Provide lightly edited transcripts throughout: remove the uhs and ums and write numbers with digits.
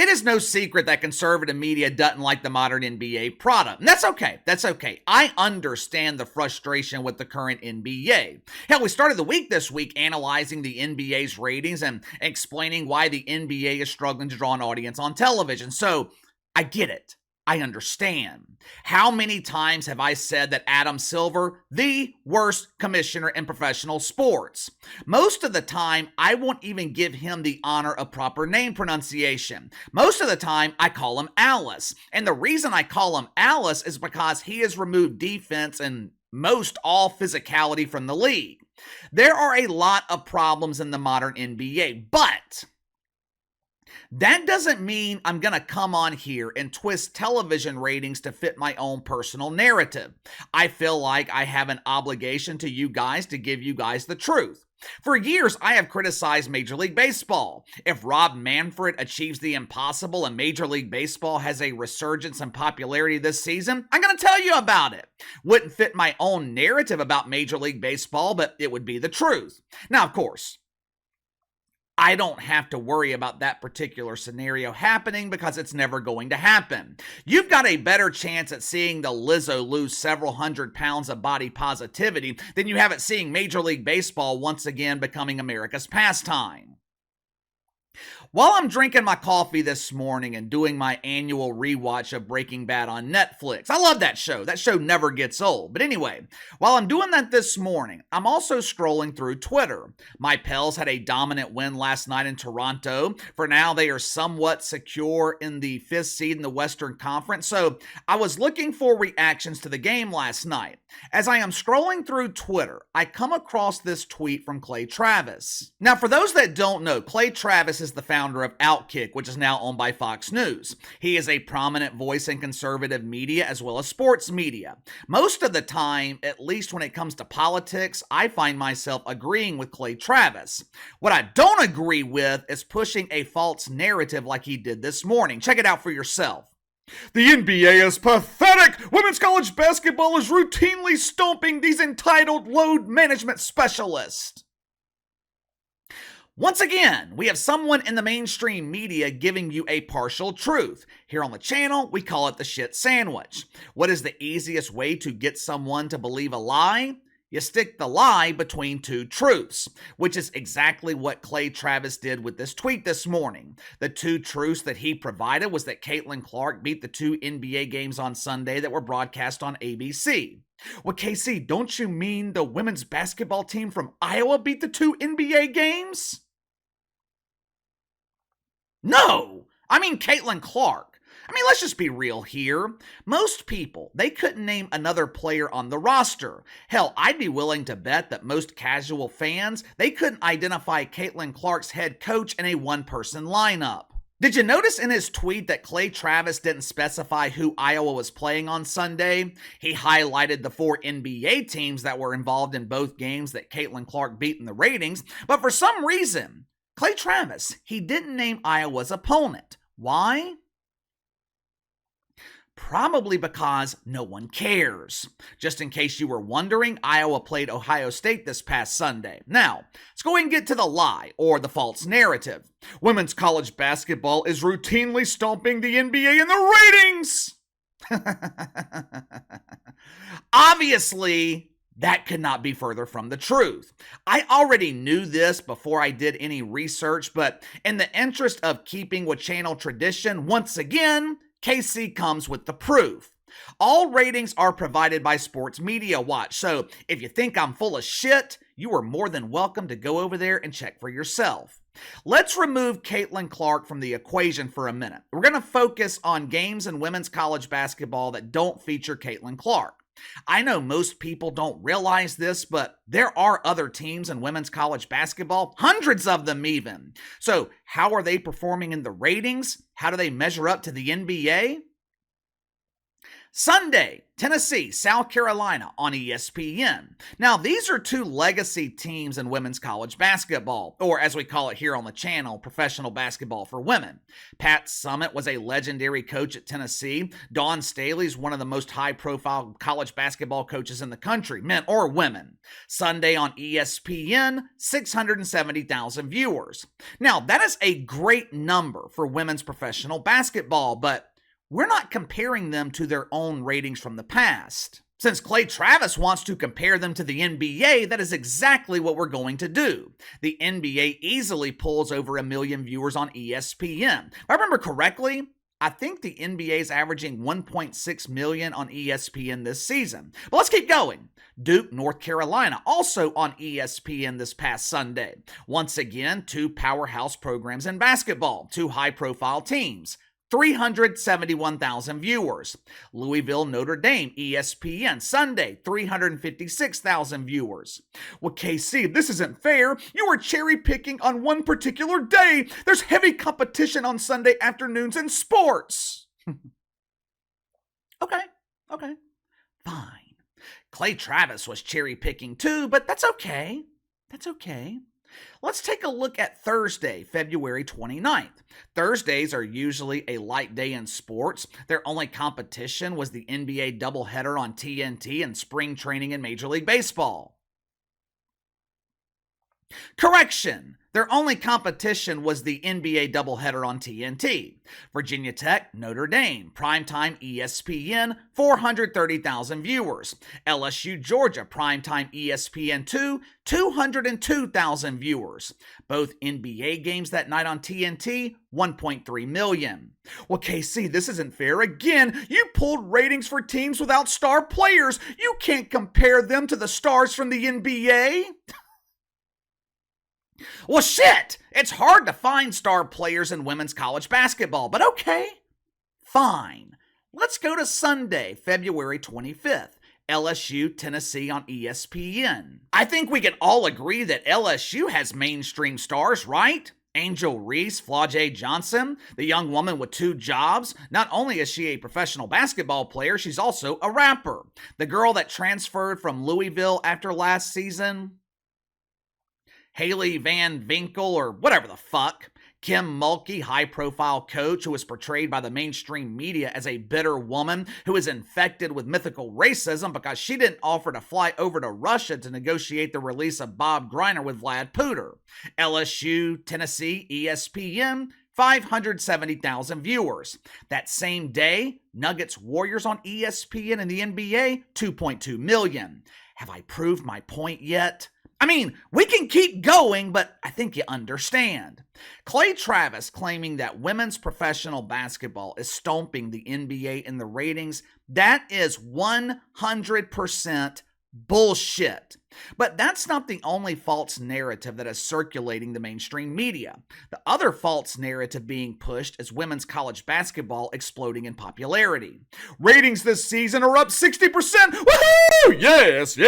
It is no secret that conservative media doesn't like the modern NBA product. And that's okay. That's okay. I understand the frustration with the current NBA. Hell, we started the week this week analyzing the NBA's ratings and explaining why the NBA is struggling to draw an audience on television. So I get it. I understand. How many times have I said that Adam Silver, the worst commissioner in professional sports? Most of the time, I won't even give him the honor of proper name pronunciation. Most of the time, I call him Alice. And the reason I call him Alice is because he has removed defense and most all physicality from the league. There are a lot of problems in the modern NBA, but that doesn't mean I'm going to come on here and twist television ratings to fit my own personal narrative. I feel like I have an obligation to you guys to give you guys the truth. For years, I have criticized Major League Baseball. If Rob Manfred achieves the impossible and Major League Baseball has a resurgence in popularity this season, I'm going to tell you about it. Wouldn't fit my own narrative about Major League Baseball, but it would be the truth. Now, of course, I don't have to worry about that particular scenario happening because it's never going to happen. You've got a better chance at seeing the Lizzo lose several hundred pounds of body positivity than you have at seeing Major League Baseball once again becoming America's pastime. While I'm drinking my coffee this morning and doing my annual rewatch of Breaking Bad on Netflix, I love that show. That show never gets old. But anyway, while I'm doing that this morning, I'm also scrolling through Twitter. My Pels had a dominant win last night in Toronto. For now, they are somewhat secure in the 5th seed in the Western Conference. So I was looking for reactions to the game last night. As I am scrolling through Twitter, I come across this tweet from Clay Travis. Now, for those that don't know, Clay Travis is the founder of Outkick, which is now owned by Fox News. He is a prominent voice in conservative media as well as sports media. Most of the time, at least when it comes to politics, I find myself agreeing with Clay Travis. What I don't agree with is pushing a false narrative like he did this morning. Check it out for yourself. The NBA is pathetic! Women's college basketball is routinely stomping these entitled load management specialists. Once again, we have someone in the mainstream media giving you a partial truth. Here on the channel, we call it the shit sandwich. What is the easiest way to get someone to believe a lie? You stick the lie between two truths, which is exactly what Clay Travis did with this tweet this morning. The two truths that he provided was that Caitlin Clark beat the 2 NBA games on Sunday that were broadcast on ABC. Well, KC, don't you mean the women's basketball team from Iowa beat the 2 NBA games? No, I mean Caitlin Clark. I mean, let's just be real here. Most people, they couldn't name another player on the roster. Hell, I'd be willing to bet that most casual fans, they couldn't identify Caitlin Clark's head coach in a one-person lineup. Did you notice in his tweet that Clay Travis didn't specify who Iowa was playing on Sunday? He highlighted the 4 NBA teams that were involved in both games that Caitlin Clark beat in the ratings, but for some reason, Clay Travis, he didn't name Iowa's opponent. Why? Probably because no one cares. Just in case you were wondering, Iowa played Ohio State this past Sunday. Now, let's go ahead and get to the lie, or the false narrative. Women's college basketball is routinely stomping the NBA in the ratings! Obviously, that could not be further from the truth. I already knew this before I did any research, but in the interest of keeping with channel tradition, once again, KC comes with the proof. All ratings are provided by Sports Media Watch, so if you think I'm full of shit, you are more than welcome to go over there and check for yourself. Let's remove Caitlin Clark from the equation for a minute. We're going to focus on games in women's college basketball that don't feature Caitlin Clark. I know most people don't realize this, but there are other teams in women's college basketball, hundreds of them even. So how are they performing in the ratings? How do they measure up to the NBA? Sunday, Tennessee, South Carolina on ESPN. Now, these are two legacy teams in women's college basketball, or as we call it here on the channel, professional basketball for women. Pat Summitt was a legendary coach at Tennessee. Dawn Staley is one of the most high-profile college basketball coaches in the country, men or women. Sunday on ESPN, 670,000 viewers. Now, that is a great number for women's professional basketball, but we're not comparing them to their own ratings from the past. Since Clay Travis wants to compare them to the NBA, that is exactly what we're going to do. The NBA easily pulls over 1 million viewers on ESPN. If I remember correctly, I think the NBA is averaging 1.6 million on ESPN this season. But let's keep going. Duke, North Carolina, also on ESPN this past Sunday. Once again, two powerhouse programs in basketball, two high-profile teams. 371,000 viewers. Louisville, Notre Dame, ESPN, Sunday, 356,000 viewers. Well, KC, this isn't fair. You are cherry picking on one particular day. There's heavy competition on Sunday afternoons in sports. Okay, fine. Clay Travis was cherry picking too, but that's okay. Let's take a look at Thursday, February 29th. Thursdays are usually a light day in sports. Their only competition was the NBA doubleheader on TNT and spring training in Major League Baseball. Correction! Their only competition was the NBA doubleheader on TNT. Virginia Tech, Notre Dame, primetime ESPN, 430,000 viewers. LSU, Georgia, primetime ESPN2, 202,000 viewers. Both NBA games that night on TNT, 1.3 million. Well, KC, this isn't fair. Again, you pulled ratings for teams without star players. You can't compare them to the stars from the NBA. Well, shit! It's hard to find star players in women's college basketball, but okay, fine. Let's go to Sunday, February 25th. LSU, Tennessee on ESPN. I think we can all agree that LSU has mainstream stars, right? Angel Reese, Flau'jae Johnson, the young woman with 2 jobs. Not only is she a professional basketball player, she's also a rapper. The girl that transferred from Louisville after last season, Haley Van Winkle, or whatever the fuck. Kim Mulkey, high-profile coach who is portrayed by the mainstream media as a bitter woman who is infected with mythical racism because she didn't offer to fly over to Russia to negotiate the release of Bob Griner with Vlad Puder. LSU, Tennessee, ESPN, 570,000 viewers. That same day, Nuggets Warriors on ESPN and the NBA, 2.2 million. Have I proved my point yet? I mean, we can keep going, but I think you understand. Clay Travis claiming that women's professional basketball is stomping the NBA in the ratings, that is 100% bullshit. But that's not the only false narrative that is circulating the mainstream media. The other false narrative being pushed is women's college basketball exploding in popularity. Ratings this season are up 60%! Woohoo! Yes!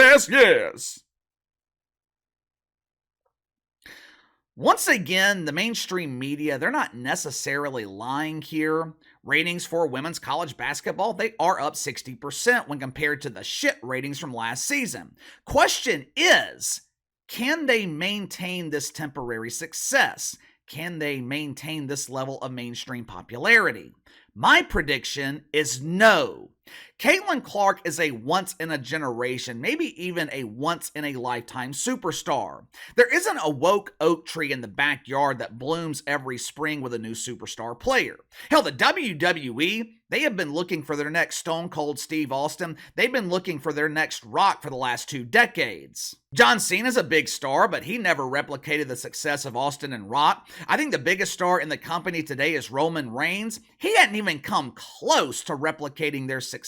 Once again, the mainstream media, they're not necessarily lying here. Ratings for women's college basketball, they are up 60% when compared to the shit ratings from last season. Question is, can they maintain this temporary success? Can they maintain this level of mainstream popularity? My prediction is no. Caitlin Clark is a once-in-a-generation, maybe even a once-in-a-lifetime superstar. There isn't a woke oak tree in the backyard that blooms every spring with a new superstar player. Hell, the WWE, they have been looking for their next Stone Cold Steve Austin. They've been looking for their next Rock for the last 2 decades. John Cena's a big star, but he never replicated the success of Austin and Rock. I think the biggest star in the company today is Roman Reigns. He hadn't even come close to replicating their success.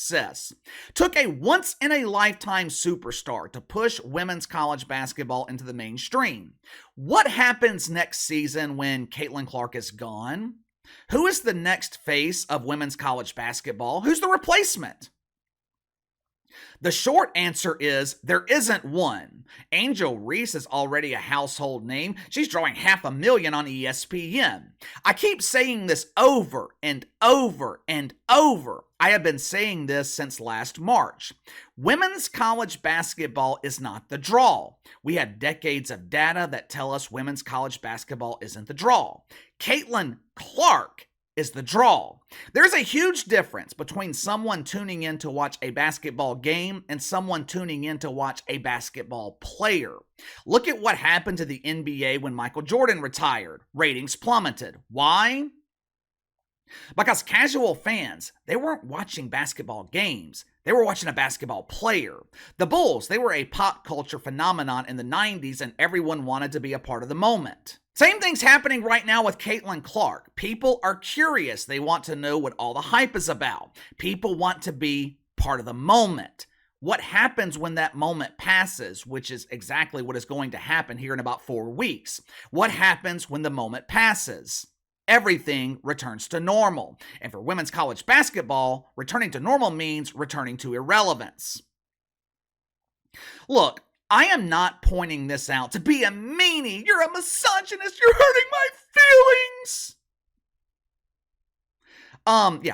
Took a once-in-a-lifetime superstar to push women's college basketball into the mainstream. What happens next season when Caitlin Clark is gone? Who is the next face of women's college basketball? Who's the replacement? The short answer is there isn't one. Angel Reese is already a household name. She's drawing 500,000 on ESPN. I keep saying this over and over and over. I have been saying this since last March. Women's college basketball is not the draw. We have decades of data that tell us women's college basketball isn't the draw. Caitlin Clark is the draw. There's a huge difference between someone tuning in to watch a basketball game and someone tuning in to watch a basketball player. Look at what happened to the NBA when Michael Jordan retired. Ratings plummeted. Why? Because casual fans, they weren't watching basketball games. They were watching a basketball player. The Bulls, they were a pop culture phenomenon in the 90s and everyone wanted to be a part of the moment. Same thing's happening right now with Caitlin Clark. People are curious. They want to know what all the hype is about. People want to be part of the moment. What happens when that moment passes, which is exactly what is going to happen here in about 4 weeks? What happens when the moment passes? Everything returns to normal. And for women's college basketball, returning to normal means returning to irrelevance. Look, I am not pointing this out to be a meanie. You're a misogynist. You're hurting my feelings.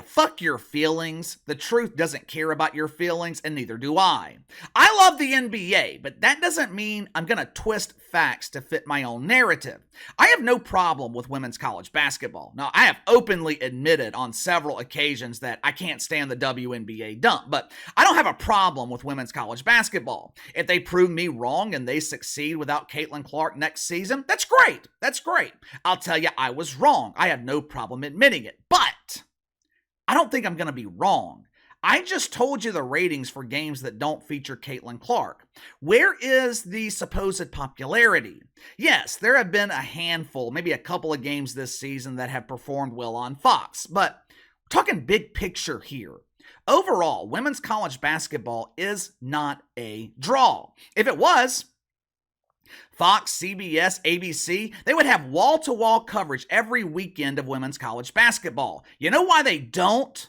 Fuck your feelings. The truth doesn't care about your feelings, and neither do I. I love the NBA, but that doesn't mean I'm going to twist facts to fit my own narrative. I have no problem with women's college basketball. Now, I have openly admitted on several occasions that I can't stand the WNBA dump, but I don't have a problem with women's college basketball. If they prove me wrong and they succeed without Caitlin Clark next season, that's great. That's great. I'll tell you I was wrong. I have no problem admitting it, but I don't think I'm going to be wrong. I just told you the ratings for games that don't feature Caitlin Clark. Where is the supposed popularity? Yes, there have been a handful, maybe a couple of games this season that have performed well on Fox, but we're talking big picture here. Overall, women's college basketball is not a draw. If it was, Fox, CBS, ABC, they would have wall-to-wall coverage every weekend of women's college basketball. You know why they don't?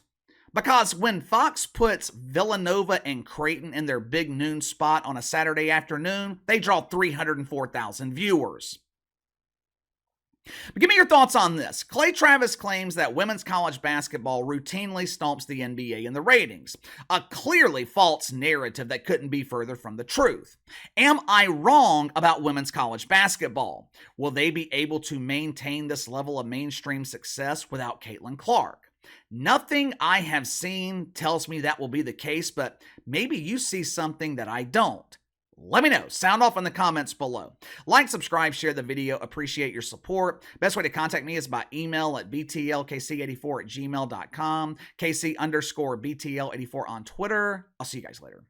Because when Fox puts Villanova and Creighton in their big noon spot on a Saturday afternoon, they draw 304,000 viewers. But give me your thoughts on this. Clay Travis claims that women's college basketball routinely stomps the NBA in the ratings. A clearly false narrative that couldn't be further from the truth. Am I wrong about women's college basketball? Will they be able to maintain this level of mainstream success without Caitlin Clark? Nothing I have seen tells me that will be the case, but maybe you see something that I don't. Let me know. Sound off in the comments below. Like, subscribe, share the video. Appreciate your support. Best way to contact me is by email at btlkc84@gmail.com. KC_BTL84 on Twitter. I'll see you guys later.